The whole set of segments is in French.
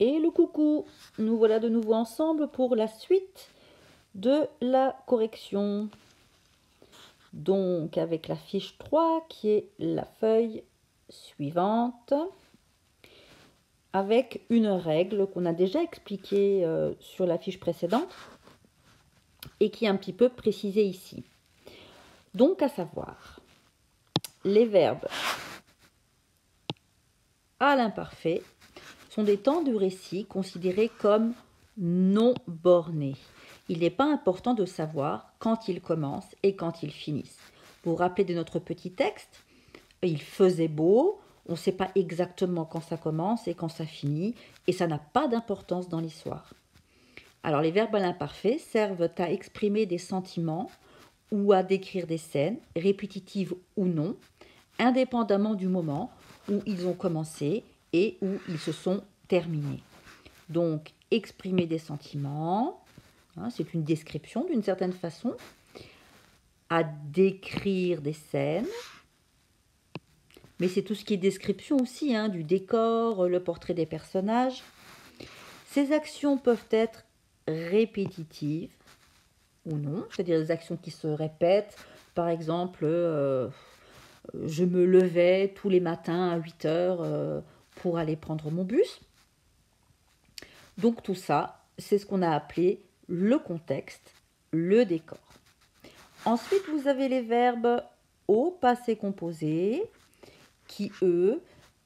Et le coucou, nous voilà de nouveau ensemble pour la suite de la correction. Donc avec la fiche 3 qui est la feuille suivante, avec une règle qu'on a déjà expliquée sur la fiche précédente et qui est un petit peu précisée ici. Donc à savoir, les verbes à l'imparfait sont des temps de récit considérés comme non bornés. Il n'est pas important de savoir quand ils commencent et quand ils finissent. Vous vous rappelez de notre petit texte? Il faisait beau, on ne sait pas exactement quand ça commence et quand ça finit, et ça n'a pas d'importance dans l'histoire. Alors les verbes à l'imparfait servent à exprimer des sentiments ou à décrire des scènes, répétitives ou non, indépendamment du moment où ils ont commencé et où ils se sont terminés. Donc, exprimer des sentiments, c'est une description d'une certaine façon, à décrire des scènes, mais c'est tout ce qui est description aussi, du décor, le portrait des personnages. Ces actions peuvent être répétitives ou non, c'est-à-dire des actions qui se répètent. Par exemple, je me levais tous les matins à 8 heures pour aller prendre mon bus. Donc tout ça, c'est ce qu'on a appelé le contexte, le décor. Ensuite, vous avez les verbes au passé composé qui, eux,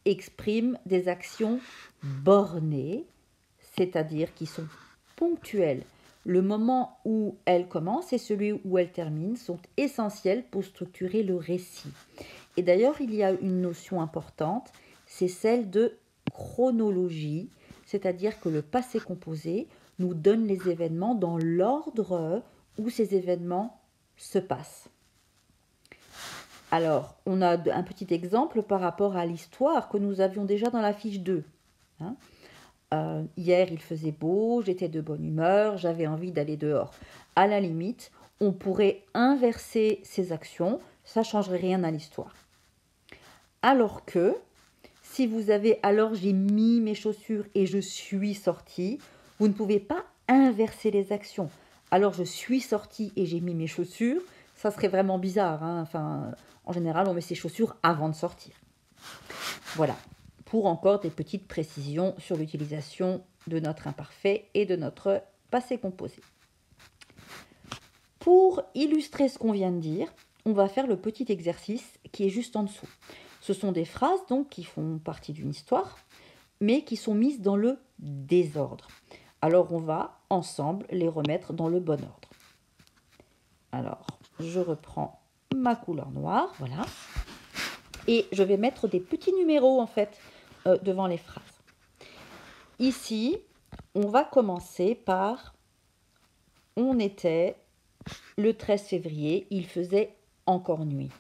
expriment des actions bornées, c'est-à-dire qui sont ponctuelles. Le moment où elles commencent et celui où elles terminent sont essentiels pour structurer le récit. Et d'ailleurs, il y a une notion importante, c'est celle de chronologie, c'est-à-dire que le passé composé nous donne les événements dans l'ordre où ces événements se passent. Alors, on a un petit exemple par rapport à l'histoire que nous avions déjà dans la fiche 2. Hier, il faisait beau, j'étais de bonne humeur, j'avais envie d'aller dehors. À la limite, on pourrait inverser ces actions, ça ne changerait rien à l'histoire. Alors que, si vous avez « alors j'ai mis mes chaussures et je suis sortie », vous ne pouvez pas inverser les actions. « Alors je suis sortie et j'ai mis mes chaussures », ça serait vraiment bizarre. En général, on met ses chaussures avant de sortir. Voilà, pour encore des petites précisions sur l'utilisation de notre imparfait et de notre passé composé. Pour illustrer ce qu'on vient de dire, on va faire le petit exercice qui est juste en dessous. Ce sont des phrases donc qui font partie d'une histoire, mais qui sont mises dans le désordre. Alors on va ensemble les remettre dans le bon ordre. Alors, je reprends ma couleur noire, voilà. Et je vais mettre des petits numéros en fait devant les phrases. Ici, on va commencer par « On était le 13 février, il faisait encore nuit ».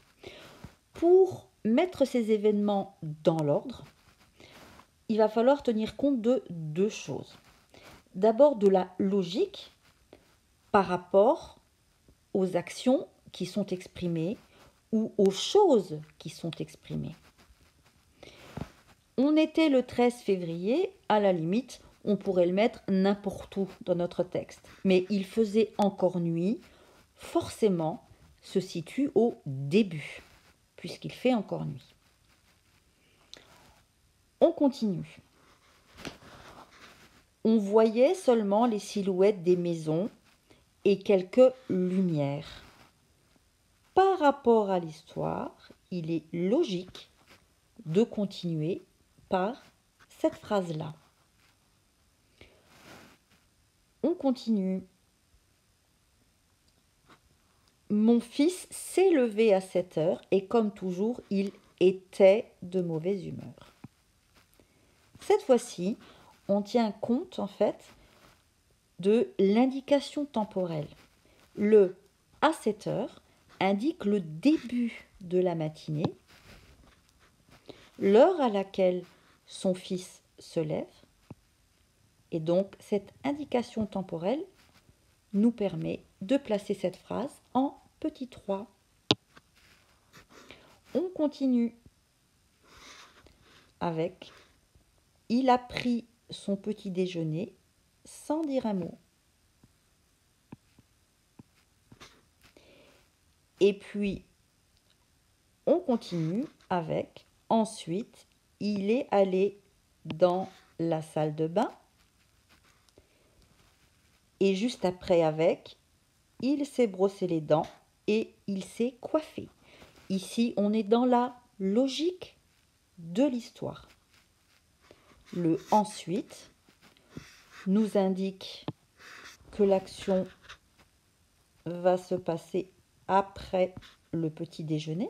Pour mettre ces événements dans l'ordre, il va falloir tenir compte de deux choses. D'abord de la logique par rapport aux actions qui sont exprimées ou aux choses qui sont exprimées. On était le 13 février, à la limite, on pourrait le mettre n'importe où dans notre texte. Mais il faisait encore nuit, forcément, se situe au début, puisqu'il fait encore nuit. On continue. On voyait seulement les silhouettes des maisons et quelques lumières. Par rapport à l'histoire, il est logique de continuer par cette phrase-là. On continue. Mon fils s'est levé à 7 heures et comme toujours, il était de mauvaise humeur. Cette fois-ci, on tient compte en fait de l'indication temporelle. Le à 7 heures indique le début de la matinée, l'heure à laquelle son fils se lève, et donc cette indication temporelle nous permet de placer cette phrase en petit 3. On continue avec « Il a pris son petit déjeuner sans dire un mot. Et puis, on continue avec, ensuite, il est allé dans la salle de bain. Et juste après avec, il s'est brossé les dents et il s'est coiffé. Ici, on est dans la logique de l'histoire. Le ensuite nous indique que l'action va se passer après le petit déjeuner.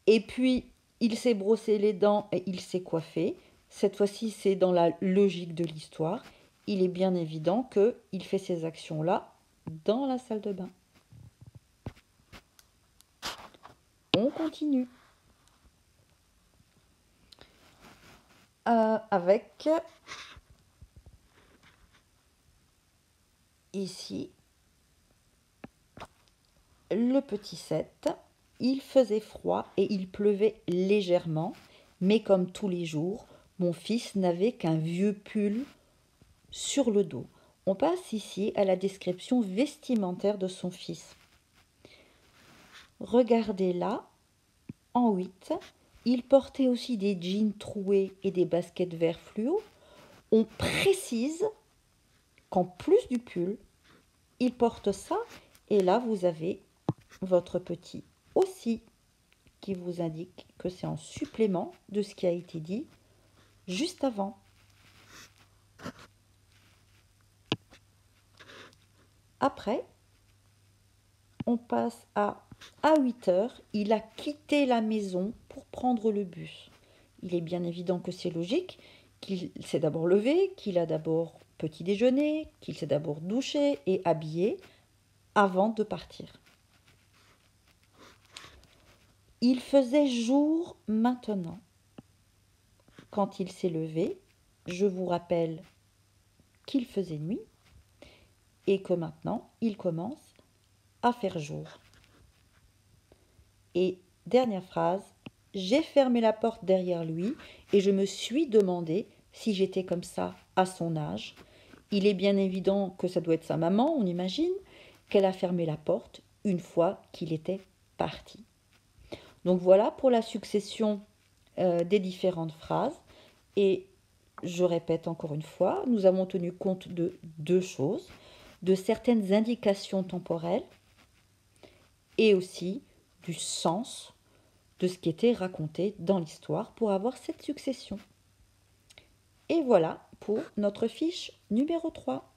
Et puis, il s'est brossé les dents et il s'est coiffé. Cette fois-ci, c'est dans la logique de l'histoire. Il est bien évident qu'il fait ces actions-là dans la salle de bain. On continue. Avec ici le petit 7. Il faisait froid et il pleuvait légèrement, mais comme tous les jours, mon fils n'avait qu'un vieux pull sur le dos. On passe ici à la description vestimentaire de son fils. Regardez là, en 8, il portait aussi des jeans troués et des baskets vert fluo. On précise qu'en plus du pull, il porte ça. Et là, vous avez votre petit aussi qui vous indique que c'est en supplément de ce qui a été dit juste avant. Après, on passe à 8 heures, il a quitté la maison pour prendre le bus. Il est bien évident que c'est logique, qu'il s'est d'abord levé, qu'il a d'abord petit déjeuner, qu'il s'est d'abord douché et habillé avant de partir. Il faisait jour maintenant. Quand il s'est levé, je vous rappelle qu'il faisait nuit et que maintenant il commence à faire jour. Et dernière phrase, j'ai fermé la porte derrière lui et je me suis demandé si j'étais comme ça à son âge. Il est bien évident que ça doit être sa maman, on imagine, qu'elle a fermé la porte une fois qu'il était parti. Donc voilà pour la succession des différentes phrases. Et je répète encore une fois, nous avons tenu compte de deux choses, de certaines indications temporelles et aussi du sens de ce qui était raconté dans l'histoire pour avoir cette succession. Et voilà pour notre fiche numéro 3.